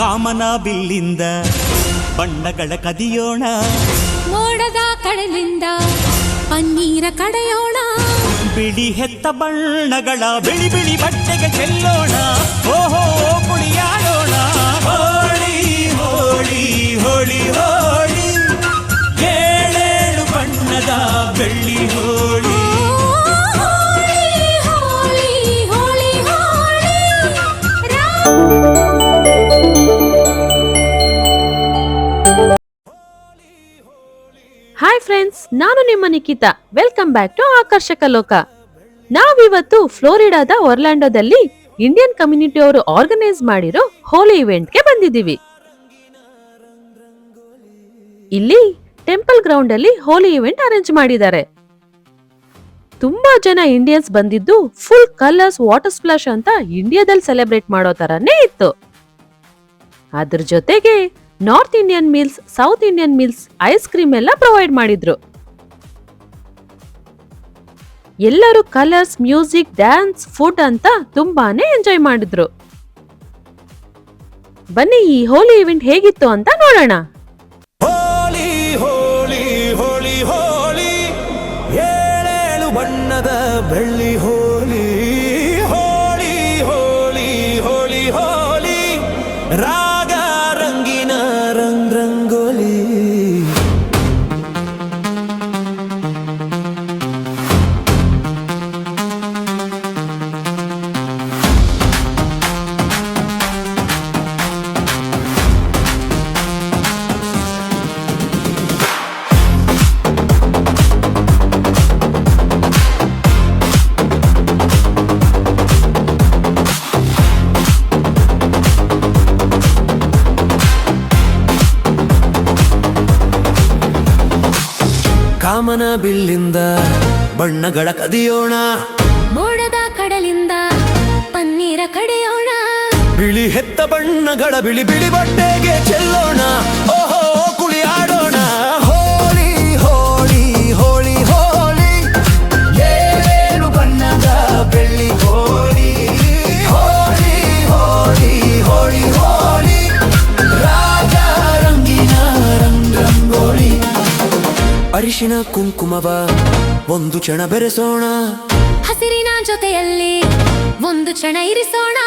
ಕಾಮನ ಬಿಲ್ಲಿಂದ ಬಣ್ಣಗಳ ಕದಿಯೋಣ, ಮೋಡದ ಕಡಲಿಂದ ಪನ್ನೀರ ಕಡೆಯೋಣ, ಬಿಳಿ ಹೆತ್ತ ಬಣ್ಣಗಳ ಬಿಳಿ ಬಿಳಿ ಬಟ್ಟೆಗೆ ಚೆಲ್ಲೋಣ, ಓಹೋ ಕುಣಿಯಾಡೋಣ. ಹೋಳಿ ಹೋಳಿ ಹೋಳಿ ಹೋಳಿ, ಏಳೇಳು ಬಣ್ಣದ ಬೆಳ್ಳಿ ಹೋಳಿ. ಹಾಯ್ ಫ್ರೆಂಡ್ಸ್, ನಾನು ನಿಮ್ಮ ನಿಖಿತಾ. ವೆಲ್ಕಮ್ ಬ್ಯಾಕ್ ಟು ಆಕರ್ಷಕ ಲೋಕ. ನಾವಿವತ್ತು ಫ್ಲೋರಿಡಾದ ಒರ್ಲ್ಯಾಂಡೋದಲ್ಲಿ ಇಂಡಿಯನ್ ಕಮ್ಯುನಿಟಿ ಅವರು ಆರ್ಗನೈಸ್ ಮಾಡಿರೋ ಹೋಲಿ ಇವೆಂಟ್ಗೆ ಬಂದಿದ್ದೀವಿ. ಇಲ್ಲಿ ಟೆಂಪಲ್ ಗ್ರೌಂಡ್ ಅಲ್ಲಿ ಹೋಲಿ ಇವೆಂಟ್ ಅರೇಂಜ್ ಮಾಡಿದ್ದಾರೆ. ತುಂಬಾ ಜನ ಇಂಡಿಯನ್ಸ್ ಬಂದಿದ್ದು ಫುಲ್ ಕಲರ್ಸ್ ವಾಟರ್ ಸ್ಪ್ಲಾಶ್ ಅಂತ ಇಂಡಿಯಾದಲ್ಲಿ ಸೆಲೆಬ್ರೇಟ್ ಮಾಡೋ ತರನೇ ಇತ್ತು. ಅದ್ರ ಜೊತೆಗೆ north Indian meals, south Indian meals, ice cream ಎಲ್ಲ ಪ್ರೊವೈಡ್ ಮಾಡಿದ್ರು. ಎಲ್ಲರೂ ಕಲರ್ಸ್, ಮ್ಯೂಸಿಕ್, ಡ್ಯಾನ್ಸ್, ಫುಡ್ ಅಂತ ತುಂಬಾನೇ ಎಂಜಾಯ್ ಮಾಡಿದ್ರು. ಬನ್ನಿ ಈ ಹೋಲಿ ಇವೆಂಟ್ ಹೇಗಿತ್ತು ಅಂತ ನೋಡೋಣ. ಹೋಲಿ ಹೋಲಿ ಹೋಲಿ ಹೋಲಿ, ಏಳೇಳು ಬಣ್ಣದ ಬೆಳ್ಳಿ ಹೋಲಿ. ಹೋಲಿ ಹೋಲಿ ಹೋಲಿ ಹೋಲಿ, ರಾಗ ರಂಗಿನ ರಂಗೋಲಿ. ಕಾಮನ ಬಿಲ್ಲಿಂದ ಬಣ್ಣಗಳ ಕದಿಯೋಣ, ಮೋಡದ ಕಡಲಿಂದ ಪನ್ನೀರ ಕಡೆಯೋಣ, ಬಿಳಿ ಹೆತ್ತ ಬಣ್ಣಗಳ ಬಿಳಿ ಬಿಳಿ ಬಟ್ಟೆಗೆ ಚೆಲ್ಲೋಣ, ಓಹೋ ಕುಣಿಯಾಡೋಣ. ಹೋಲಿ ಹೋಲಿ ಹೋಲಿ ಹೋಲಿ, ಏಳೇಳು ಬಣ್ಣದ ಬೆಳ್ಳಿ ಹೋಲಿ. ಹೋಲಿ ಹೋಲಿ ಹೋಲಿ ಹೋಲಿ, ರಾಗ ರಂಗಿನ ರಂಗೋಲಿ. ಅರಿಶಿನ ಕುಂಕುಮವ ಒಂದು ಕ್ಷಣ ಬೆರೆಸೋಣ, ಹಸಿರಿನ ಜೊತೆಯಲ್ಲಿ ಒಂದು ಕ್ಷಣ ಇರಿಸೋಣ,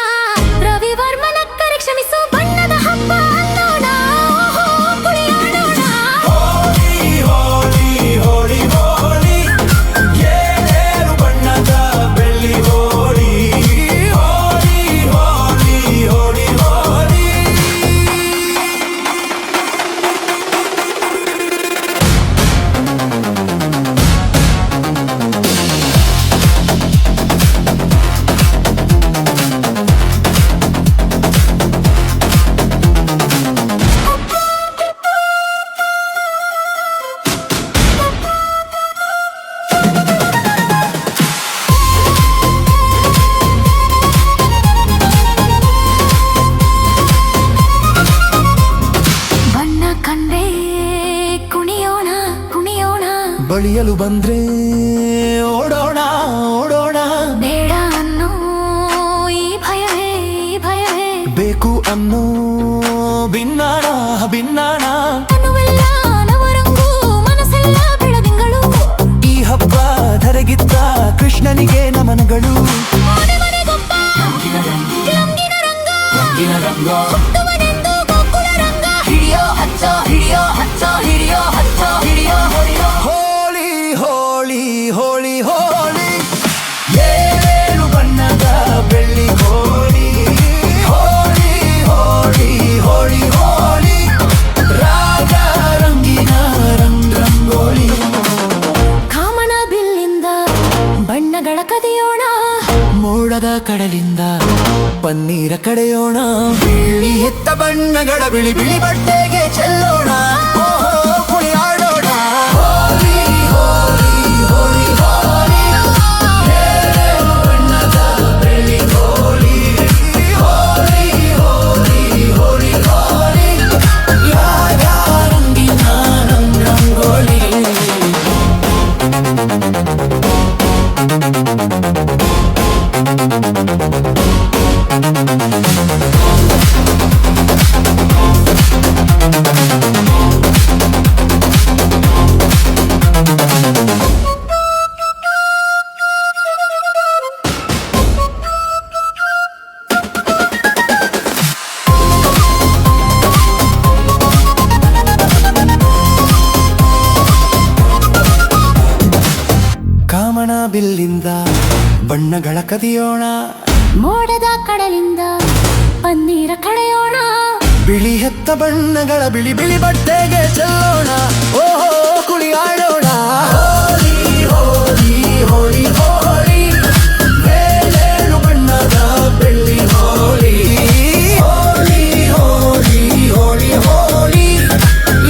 ರವಿವರ್ಮನ ಕರೆ ಕ್ಷಮಿಸೋ ಬಣ್ಣದ ಹಬ್ಬ ಅನ್ನೋಣ, ಓಹೋ ಕುಣಿಯಾಡೋಣ. ಹೋಲಿ ಹೋಲಿ ಹೋಲಿ ಹೋಲಿ, ಏಳೇಳು ಬಣ್ಣದ ಬೆಳ್ಳಿ ಹೋಲಿ. ಹೋಲಿ ಹೋಲಿ ಹೋಲಿ ಹೋಲಿ. ಬಣ್ಣ ಕಂಡೆ ಕುಣಿಯೋಣ ಕುಣಿಯೋಣ, ಬಳಿಯಲು ಬಂದ್ರೆ ಓಡೋಣ ಓಡೋಣ, ಬೇಡ ಅನ್ನೋ ಈ ಭಯವೇ ಈ ಭಯವೇ, ಬೇಕು ಅನ್ನೋ ಭಿನ್ನಾಣ ಭಿನ್ನಾಣ. ಅನ್ನುವೆಲ್ಲ ನವರಂಗು ಮನಸ್ಸೆಲ್ಲ ಬೆಳದಿಂಗಳು, ಈ ಹಬ್ಬ ಧರೆಗಿತ್ತ ಕೃಷ್ಣನಿಗೆ ನಮನಗಳು. ಮನೆ ಮನೆಗೊಬ್ಬ ಲಂಗಿನ ರಂಗ, ಹುಟ್ಟುವನೆಂದು ಗೋಕುಲ ರಂಗ, ಹಿಡಿಯೋ ಹಚ್ಚೋ ಹಿಡಿಯೋ ಹಚ್ಚೋ ಹಿಡಿಯೋ ಹಚ್ಚೋ ಹಿಡಿಯೋ ಹೊಡೆಯೋ. ಹೋಲಿ ಹೋಲಿ ಹೋಲಿ ಹೋಲಿ, ಏಳೇಳು ಬಣ್ಣದ ಬೆಳ್ಳಿ ಹೋಲಿ. ಹೋಲಿ ಹೋಲಿ ಹೋಲಿ ಹೋಲಿ, ರಾಗ ರಂಗಿನ ರಂಗೋಲಿ. ಕಾಮನ ಬಿಲ್ಲಿಂದ ಬಣ್ಣಗಳ ಕದಿಯೋಣ, ಮೋಡದ ಕಡಲಿಂದ ಪನ್ನೀರ ಕಡೆಯೋಣ, ಬಿಳಿ ಹೆತ್ತ ಬಣ್ಣಗಳ ಬಿಳಿ ಬಿಳಿ ಬಟ್ಟೆಗೆ ಚೆಲ್ಲೋಣ, ಓಹೋ ಕುಣಿಯಾಡೋಣ. ಹೋಲಿ ಹೋಲಿ ಹೋಲಿ ಹೋಲಿ, ಏಳೇಳು ಬಣ್ಣದ ಬೆಳ್ಳಿ ಹೋಲಿ. ಹೋಲಿ ಹೋಲಿ ಹೋಲಿ ಹೋಲಿ, ರಾಗ ರಂಗಿನ ರಂಗೋಲಿ. ಬಣ್ಣಗಳ ಕದಿಯೋಣ, ಮೋಡದ ಕಡಲಿಂದ ಪನ್ನೀರ ಕಡೆಯೋಣ, ಬಿಳಿ ಹೆತ್ತ ಬಣ್ಣಗಳ ಬಿಳಿ ಬಿಳಿ ಬಟ್ಟೆಗೆ ಚೆಲ್ಲೋಣ, ಓಹೋ ಕುಣಿಯಾಡೋಣ. ಹೋಳಿ ಹೋಳಿ ಹೋಳಿ ಹೋಳಿ, ಏಳೇಳು ಬಣ್ಣದ ಬೆಳ್ಳಿ ಹೋಳಿ. ಹೋಳಿ ಹೋಳಿ ಹೋಳಿ ಹೋಳಿ,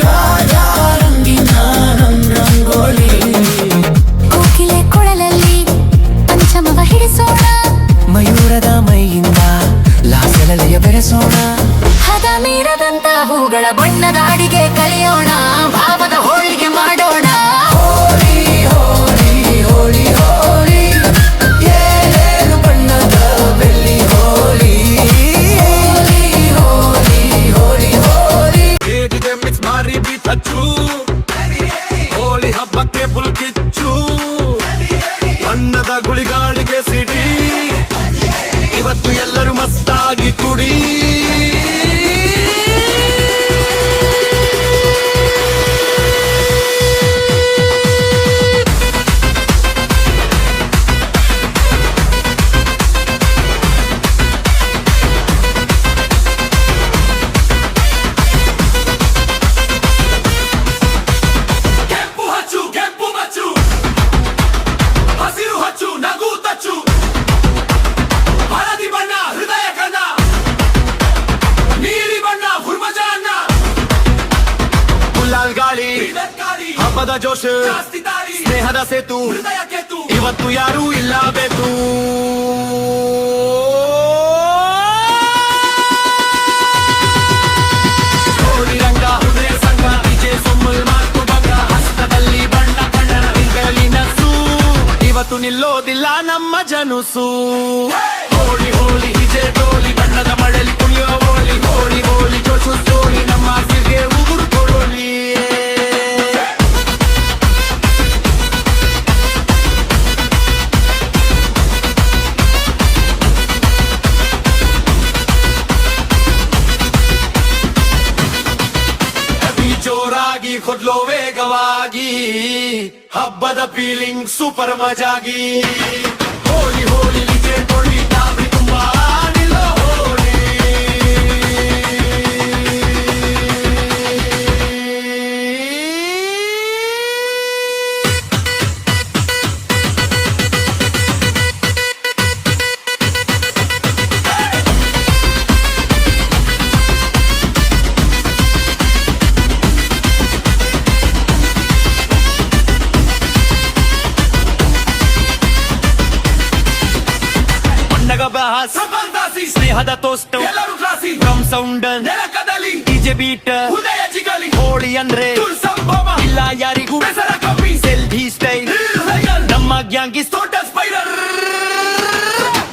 ಯಾರ ರಂಗಿನ ರಂಗೋಲಿ. ಕೋಕಿಲೆ ಕೊಳಲಲ್ಲಿ ಪಂಚಮವ ಹಿಡಿಸೋಣ, ಮಯೂರದ ಮೈಯಿಂದ ಲಾಸಲಲೆಯ ಬೆರೆಸೋಣ, ಹದ ಮೀರದಂತ ಹೂಗಳ ಬಣ್ಣದ ಅಡಿಗೆ ಕಲಿಯೋಣ, ಭಾವದ ಹೋಳಿಗೆ ಮಾಡೋಣ. ಹೋಳಿ ಹೋಳಿ ಹೋಳಿ ಹೋಳಿ, ಏಳೇಳು ಬಣ್ಣದ ಬೆಳ್ಳಿ ಹೋಳಿ. ಹೋಳಿ ಹೋಳಿ ಹೋಳಿ ಹೋಳಿ, ಹೇಗಿದೆ ಮಿಕ್ಸ್ ಮಾರಿ ಬೀಟ್ ಹಚ್ಚು, ಹೋಳಿ ಹಬ್ಬಕ್ಕೆ ಫುಲ್ ಕಿಚ್ಚು, ಬಣ್ಣದ ಗುಳಿಗಾಳಿಗೆ ಸಿಡಿ, ಇವತ್ತು ಎಲ್ಲರೂ ಮಸ್ತಾಗಿ ಕುಡಿ. ಕೆಂಪು ಹಚ್ಚು ಕೆಂಪು ಮಚ್ಚು, ಹಸಿರು ಹಚ್ಚು ನಗು ತಚ್ಚು, ಹಳದಿ ಬಣ್ಣ ಹೃದಯ ಕನ್ನ, ನೀಲಿ ಬಣ್ಣ ಹುರ್ಮಜ ಅನ್ನ, ಗುಲಾಲ್ ಗಾಳಿ ಹಬ್ಬದ ಜೋಶ್, ಸ್ನೇಹದ ಸೇತು, ಇವತ್ತು ಯಾರೂ ಇಲ್ಲ ಬೇಕು. ಹೋಳಿ ರಂಗ ಹೃದಯ ಸಂಘ, ವಿಜಯ ಸೊಮ್ಮಲ್ ಮಾತು ಭಂಗ, ಹಸ್ತದಲ್ಲಿ ಬಣ್ಣ ಕಣ್ಣನ ಬೆಲಿನಸು, ಇವತ್ತು ನಿಲ್ಲೋದಿಲ್ಲ ನಮ್ಮ ಜನುಸು. ಹೋಳಿ ಹೋಳಿ ವಿಜಯ ಟೋಲಿ, ಬಣ್ಣದ ಮಳೆಲಿ ಕುಣಿಯೋ ಹೋಳಿ. ಹೋಳಿ ಹೋಳಿ ಜೋಶು ಜೋಳಿ, ನಮ್ಮ ಸಿರ್ಗೆ ಉಗುರು ಕೊಡೋಲಿ. ಜೋರಾಗಿ ಕೊಡ್ಲೋ ವೇಗವಾಗಿ, ಹಬ್ಬದ ಫೀಲಿಂಗ್ ಸೂಪರ್ ಮಜಾಗಿ. ಹೋಳಿ ಹೋಳಿ ವಿಜಯ ಟೋಳಿ, ತಾವಿ ತುಂಬಾ ನಿಲ್ಲೋ ಹೋಳಿ. ಬಹಸ್ ಸ್ನೇಹದ ತೋಸ್ಟ್, ಡ್ರಮ್ ಸೌಂಡ್ ನೆಲಕದಲಿ, ಡಿಜೆ ಬೀಟ್ ಹೃದಯ ಜಿಗಲಿ. ಹೋಳಿ ಅಂದ್ರೆ ಇಲ್ಲ ಯಾರಿಗೂ ಸೆಲ್ಫಿ ಸ್ಟೈಲ್, ನಮ್ಮ ಗ್ಯಾಂಗ್ ಇಸ್ ಟೋಟಲ್ ಸ್ಪೈರಲ್.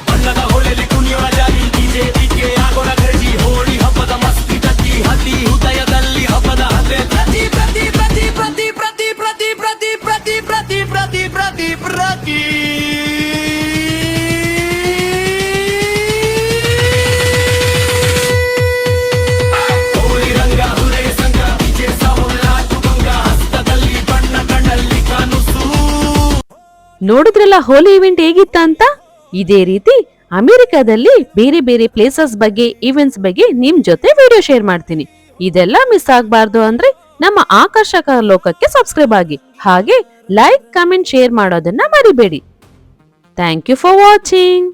ಬಣ್ಣದ ಹೋಳಿಯಲ್ಲಿ ಕುಣಿಯೋಣ ಜಾರಿ, ಡಿಜೆ ಡಿಜೆ ಆಗೋಣ ಗರ್ಜಿ. ಹೋಳಿ ಹಬ್ಬದ ಮಸ್ತಿ ಟಚ್ಚಿ, ಹತ್ತಿ ಹೃದಯದಲ್ಲಿ ಹಬ್ಬದ ಹಬ್ಬೆ. ಪ್ರತಿ ಪ್ರತಿ ಪ್ರತಿ ಪ್ರತಿ ಪ್ರತಿ ಪ್ರತಿ ಪ್ರತಿ ಪ್ರತಿ ಪ್ರತಿ ಪ್ರತಿ ಪ್ರತಿ ಪ್ರತಿ ನೋಡಿದ್ರಲ್ಲ ಹೋಲಿ ಇವೆಂಟ್ ಹೇಗಿತ್ತ ಅಂತ. ಇದೇ ರೀತಿ ಅಮೆರಿಕಾದಲ್ಲಿ ಬೇರೆ ಬೇರೆ ಪ್ಲೇಸಸ್ ಬಗ್ಗೆ, ಇವೆಂಟ್ಸ್ ಬಗ್ಗೆ ನಿಮ್ ಜೊತೆ ವಿಡಿಯೋ ಶೇರ್ ಮಾಡ್ತೀನಿ. ಇದೆಲ್ಲ ಮಿಸ್ ಆಗ್ಬಾರ್ದು ಅಂದ್ರೆ ನಮ್ಮ ಆಕರ್ಷಕ ಲೋಕಕ್ಕೆ ಸಬ್ಸ್ಕ್ರೈಬ್ ಆಗಿ, ಹಾಗೆ ಲೈಕ್, ಕಮೆಂಟ್, ಶೇರ್ ಮಾಡೋದನ್ನ ಮರಿಬೇಡಿ. Thank you for watching.